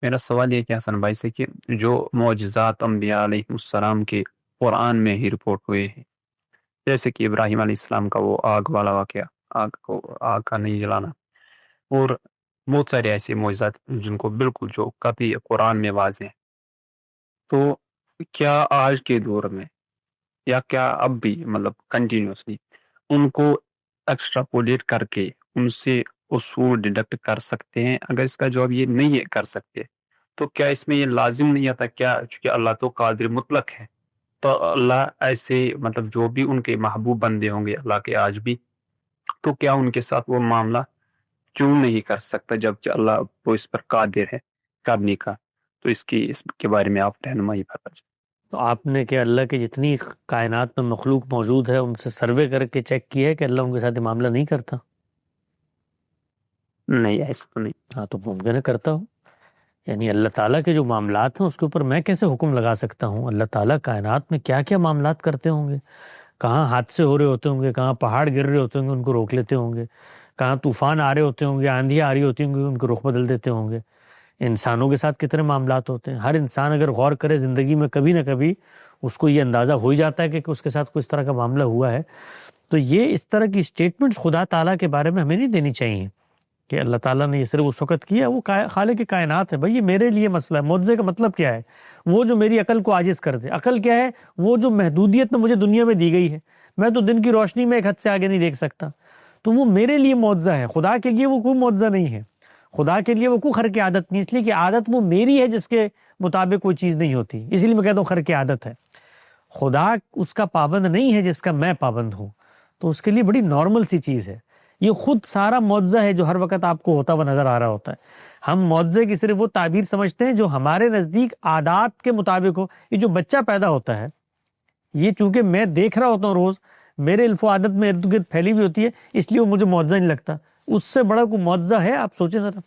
میرا سوال یہ کہ حسن بھائی سے کہ جو معجزات انبیاء علیہ السلام کے قرآن میں ہی رپورٹ ہوئے ہیں، جیسے کہ ابراہیم علیہ السلام کا وہ آگ والا واقعہ، آگ کا نہیں جلانا، اور بہت سارے ایسے معجزات جن کو بالکل جو کبھی قرآن میں واضح ہیں، تو کیا آج کے دور میں یا کیا اب بھی مطلب کنٹینیوسلی ان کو ایکسٹراپولیٹ کر کے ان سے اصول ڈیڈکٹ کر سکتے ہیں؟ اگر اس کا جواب یہ نہیں ہے کر سکتے، تو کیا اس میں یہ لازم نہیں آتا؟ کیا چونکہ اللہ تو قادر مطلق ہے، تو اللہ ایسے مطلب جو بھی ان کے محبوب بندے ہوں گے اللہ کے آج بھی، تو کیا ان کے ساتھ وہ معاملہ کیوں نہیں کر سکتا جبکہ اللہ وہ اس پر قادر ہے کرنے کا؟ تو اس کے بارے میں آپ رہنمائی فرمائیں۔ تو آپ نے کہ اللہ کی جتنی کائنات میں مخلوق موجود ہے ان سے سروے کر کے چیک کیا ہے کہ اللہ ان کے ساتھ یہ معاملہ نہیں کرتا؟ نہیں، ایسا تو نہیں۔ ہاں تو ممکن ہے کرتا ہوں، یعنی اللہ تعالیٰ کے جو معاملات ہیں اس کے اوپر میں کیسے حکم لگا سکتا ہوں؟ اللہ تعالیٰ کائنات میں کیا کیا معاملات کرتے ہوں گے، کہاں حادثے ہو رہے ہوتے ہوں گے، کہاں پہاڑ گر رہے ہوتے ہوں گے ان کو روک لیتے ہوں گے، کہاں طوفان آ رہے ہوتے ہوں گے، آندھی آ رہی ہوتی ہوں گے ان کو رخ بدل دیتے ہوں گے۔ انسانوں کے ساتھ کتنے معاملات ہوتے ہیں، ہر انسان اگر غور کرے زندگی میں کبھی نہ کبھی اس کو یہ اندازہ ہو ہی جاتا ہے کہ اس کے ساتھ کوئی اس طرح کا معاملہ ہوا ہے۔ تو یہ اس طرح کی سٹیٹمنٹس خدا تعالیٰ کے بارے میں ہمیں نہیں دینی چاہیے کہ اللہ تعالیٰ نے یہ صرف اس وقت کیا، وہ خالق کائنات ہے۔ بھائی یہ میرے لیے مسئلہ ہے، معجزے کا مطلب کیا ہے؟ وہ جو میری عقل کو عاجز کر دے۔ عقل کیا ہے؟ وہ جو محدودیت میں مجھے دنیا میں دی گئی ہے، میں تو دن کی روشنی میں ایک حد سے آگے نہیں دیکھ سکتا، تو وہ میرے لیے معجزہ ہے، خدا کے لیے وہ کوئی معجزہ نہیں ہے۔ خدا کے لیے وہ کوئی خرق عادت نہیں، اس لیے کہ عادت وہ میری ہے جس کے مطابق کوئی چیز نہیں ہوتی، اسی لیے میں کہتا ہوں خرق عادت ہے۔ خدا اس کا پابند نہیں ہے جس کا میں پابند ہوں، تو اس کے لیے بڑی نارمل سی چیز ہے۔ یہ خود سارا معجزہ ہے جو ہر وقت آپ کو ہوتا ہوا نظر آ رہا ہوتا ہے۔ ہم معجزے کی صرف وہ تعبیر سمجھتے ہیں جو ہمارے نزدیک عادات کے مطابق ہو۔ یہ جو بچہ پیدا ہوتا ہے، یہ چونکہ میں دیکھ رہا ہوتا ہوں روز، میرے الف و عادت میں ارد گرد پھیلی ہوئی ہوتی ہے، اس لیے وہ مجھے معجزہ نہیں لگتا۔ اس سے بڑا کوئی معجزہ ہے؟ آپ سوچیں ذرا،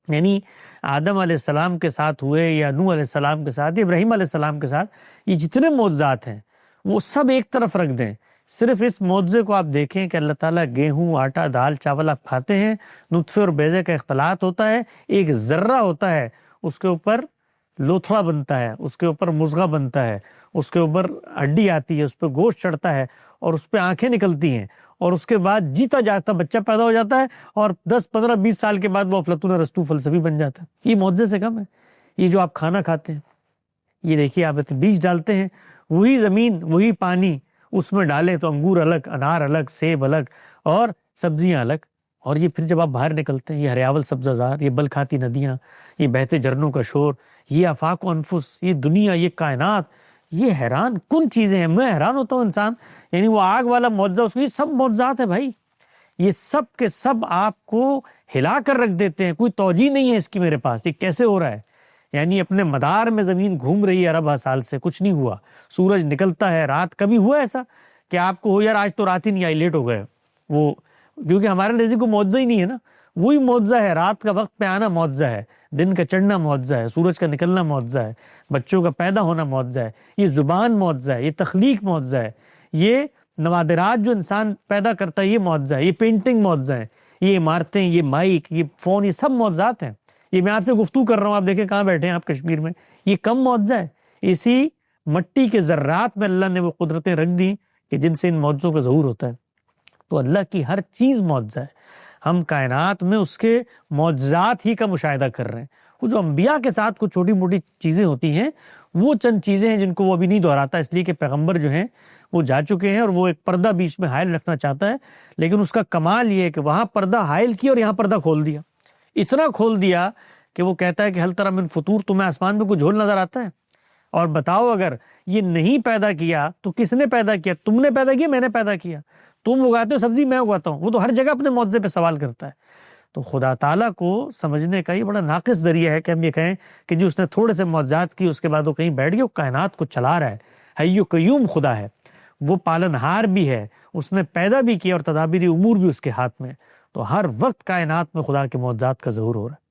یعنی آدم علیہ السلام کے ساتھ ہوئے یا نوح علیہ السلام کے ساتھ یا ابراہیم علیہ السلام کے ساتھ، یہ جتنے معجزات ہیں وہ سب ایک طرف رکھ دیں، صرف اس معجزے کو آپ دیکھیں کہ اللہ تعالیٰ گیہوں، آٹا، دال، چاول آپ کھاتے ہیں، نطفے اور بیضے کا اختلاط ہوتا ہے، ایک ذرہ ہوتا ہے، اس کے اوپر لوتھڑا بنتا ہے، اس کے اوپر مضغہ بنتا ہے، اس کے اوپر ہڈی آتی ہے، اس پہ گوشت چڑھتا ہے اور اس پہ آنکھیں نکلتی ہیں، اور اس کے بعد جیتا جاتا بچہ پیدا ہو جاتا ہے، اور 10 15 20 سال کے بعد وہ افلاطون ارسطو فلسفی بن جاتا ہے۔ یہ معجزے سے کم ہے؟ یہ جو آپ کھانا کھاتے ہیں، یہ دیکھیے آپ بیج ڈالتے ہیں، وہی زمین وہی پانی، اس میں ڈالیں تو انگور الگ، انار الگ، سیب الگ اور سبزیاں الگ، اور یہ پھر جب آپ باہر نکلتے ہیں، یہ ہریاول سبزہ زار، یہ بل کھاتی ندیاں، یہ بہتے جھرنوں کا شور، یہ آفاق و انفس، یہ دنیا، یہ کائنات، یہ حیران کن چیزیں ہیں۔ میں حیران ہوتا ہوں انسان، یعنی وہ آگ والا معجزہ، اس کو یہ سب معجزات ہیں بھائی، یہ سب کے سب آپ کو ہلا کر رکھ دیتے ہیں، کوئی توجیہ نہیں ہے اس کی میرے پاس، یہ کیسے ہو رہا ہے؟ یعنی اپنے مدار میں زمین گھوم رہی ہے ارب سال سے، کچھ نہیں ہوا، سورج نکلتا ہے، رات کبھی ہوا ایسا کہ آپ کو ہو یار آج تو رات ہی نہیں آئی، لیٹ ہو گئے وہ؟ کیونکہ ہمارے نزدیک کو معجزہ ہی نہیں ہے نا، وہی معجزہ ہے، رات کا وقت پہ آنا معجزہ ہے، دن کا چڑھنا معجزہ ہے، سورج کا نکلنا معجزہ ہے، بچوں کا پیدا ہونا معجزہ ہے، یہ زبان معجزہ ہے، یہ تخلیق معجزہ ہے، یہ نوادرات جو انسان پیدا کرتا ہے یہ معجزہ ہے، یہ پینٹنگ معجزہ ہے، یہ عمارتیں، یہ مائک، یہ فون، یہ سب معجزات ہیں۔ یہ میں آپ سے گفتگو کر رہا ہوں، آپ دیکھیں کہاں بیٹھے ہیں آپ کشمیر میں، یہ کم معجزہ ہے؟ اسی مٹی کے ذرات میں اللہ نے وہ قدرتیں رکھ دی کہ جن سے ان معجزوں کا ظہور ہوتا ہے۔ تو اللہ کی ہر چیز معجزہ ہے، ہم کائنات میں اس کے معجزات ہی کا مشاہدہ کر رہے ہیں۔ وہ جو انبیاء کے ساتھ کچھ چھوٹی موٹی چیزیں ہوتی ہیں، وہ چند چیزیں ہیں جن کو وہ ابھی نہیں دہراتا، اس لیے کہ پیغمبر جو ہیں وہ جا چکے ہیں اور وہ ایک پردہ بیچ میں حائل رکھنا چاہتا ہے، لیکن اس کا کمال یہ ہے کہ وہاں پردہ حائل کیا اور یہاں پردہ کھول دیا، اتنا کھول دیا کہ وہ کہتا ہے کہ ہل تری من فطور، تمہیں آسمان میں کوئی جھول نظر آتا ہے؟ اور بتاؤ اگر یہ نہیں پیدا کیا تو کس نے پیدا کیا؟ تم نے پیدا کیا، میں نے پیدا کیا؟ تم اگاتے ہو سبزی، میں اگاتا ہوں۔ وہ تو ہر جگہ اپنے معجزے پہ سوال کرتا ہے۔ تو خدا تعالیٰ کو سمجھنے کا یہ بڑا ناقص ذریعہ ہے کہ ہم یہ کہیں کہ جو اس نے تھوڑے سے معجزات کی اس کے بعد وہ کہیں بیٹھ گیا، وہ کائنات کو چلا رہا ہے، حی و قیوم خدا ہے، وہ پالنہار بھی ہے، اس نے پیدا بھی کیا اور تدابیر امور بھی اس کے ہاتھ میں، تو ہر وقت کائنات میں خدا کے معجزات کا ظہور ہو رہا ہے۔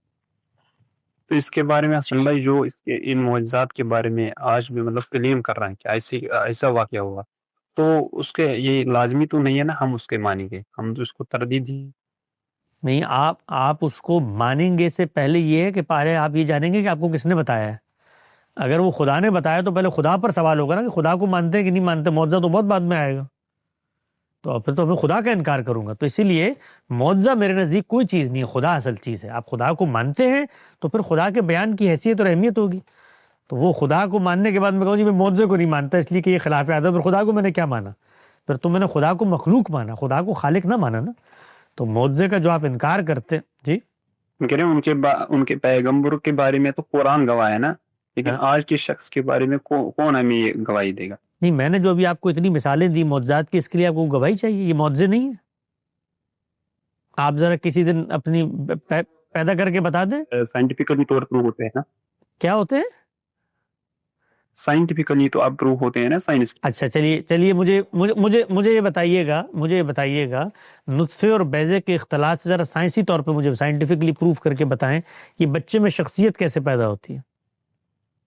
تو اس کے بارے میں حسن بھائی جو ان معجزات کے بارے میں آج بھی مطلب کلیم کر رہے ہیں کہ ایسا واقعہ ہوا، تو اس کے یہ لازمی تو نہیں ہے نا ہم اس کے مانیں گے، ہم تو اس کو تردید ہی نہیں، آپ اس کو مانیں گے سے پہلے یہ ہے کہ پہلے آپ یہ جانیں گے کہ آپ کو کس نے بتایا ہے. اگر وہ خدا نے بتایا تو پہلے خدا پر سوال ہوگا نا کہ خدا کو مانتے ہیں کہ نہیں مانتے. معجزہ تو بہت بعد میں آئے گا، تو پھر تو میں خدا کا انکار کروں گا. تو اسی لیے معجزہ میرے نزدیک کوئی چیز نہیں ہے، خدا اصل چیز ہے. آپ خدا کو مانتے ہیں تو پھر خدا کے بیان کی حیثیت اور اہمیت ہوگی. تو وہ خدا کو ماننے کے بعد میں کہوں جی میں معجزے کو نہیں مانتا اس لیے کہ یہ خلاف عادت، پھر خدا کو میں نے کیا مانا؟ پھر تو میں نے خدا کو مخلوق مانا، خدا کو خالق نہ مانا نا. تو معجزے کا جو آپ انکار کرتے جی، کہہ رہے ہیں ان کے پیغمبروں کے بارے میں تو قرآن گواہ ہے نا، لیکن آج کے شخص کے بارے میں کون ہمیں یہ گواہی دے گا؟ نہیں، میں نے جو ابھی آپ کو اتنی مثالیں دی معجزات کی، اس کے لیے آپ کو گواہی چاہیے؟ یہ معجزے نہیں ہیں. آپ ذرا کسی دن اپنی پیدا کر کے بتا دیں سائنٹیفکلی طور پر ہوتے ہیں نا، کیا ہوتے ہیں. سائنٹیفکلی تو اپروو ہوتے ہیں نا سائنس. اچھا چلیے مجھے یہ بتائیے گا نطفے اور بیضے کے اختلاط سے ذرا سائنسی طور پہ مجھے سائنٹیفکلی پروف کر کے بتائیں کہ بچے میں شخصیت کیسے پیدا ہوتی ہے.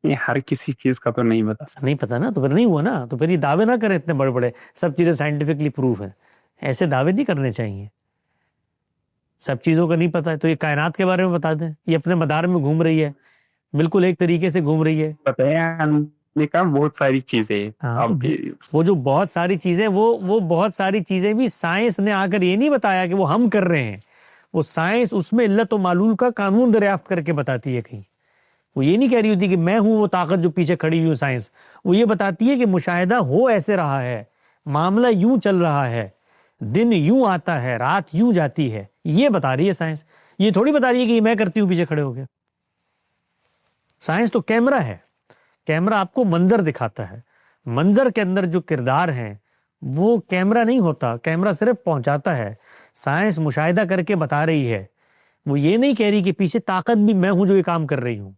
یہ ہر کسی چیز کا تو نہیں بتا سکتا. نہیں پتا نا، تو پھر نہیں ہوا نا. تو پھر یہ دعوے نہ کریں اتنے بڑے بڑے سب چیزیں سائنٹیفکلی پروف ہیں. ایسے دعوے نہیں کرنے چاہیے. سب چیزوں کا نہیں پتا ہے تو یہ کائنات کے بارے میں بتا دیں. یہ اپنے مدار میں گھوم رہی ہے، بالکل ایک طریقے سے گھوم رہی ہے. پتہ ہے کا بہت ساری چیزیں. وہ جو بہت ساری چیزیں وہ بہت ساری چیزیں بھی سائنس نے آ کر یہ نہیں بتایا کہ وہ ہم کر رہے ہیں. وہ سائنس اس میں علت و معلول کا قانون دریافت کر کے بتاتی ہے. کہیں وہ یہ نہیں کہہ رہی ہوتی کہ میں ہوں وہ طاقت جو پیچھے کھڑی ہوئی ہوں. سائنس وہ یہ بتاتی ہے کہ مشاہدہ ہو ایسے رہا ہے، معاملہ یوں چل رہا ہے، دن یوں آتا ہے، رات یوں جاتی ہے. یہ بتا رہی ہے سائنس. یہ تھوڑی بتا رہی ہے کہ یہ میں کرتی ہوں پیچھے کھڑے ہو کے. سائنس تو کیمرہ ہے. کیمرہ آپ کو منظر دکھاتا ہے. منظر کے اندر جو کردار ہیں وہ کیمرہ نہیں ہوتا، کیمرہ صرف پہنچاتا ہے. سائنس مشاہدہ کر کے بتا رہی ہے. وہ یہ نہیں کہہ رہی کہ پیچھے طاقت بھی میں ہوں جو یہ کام کر رہی ہوں.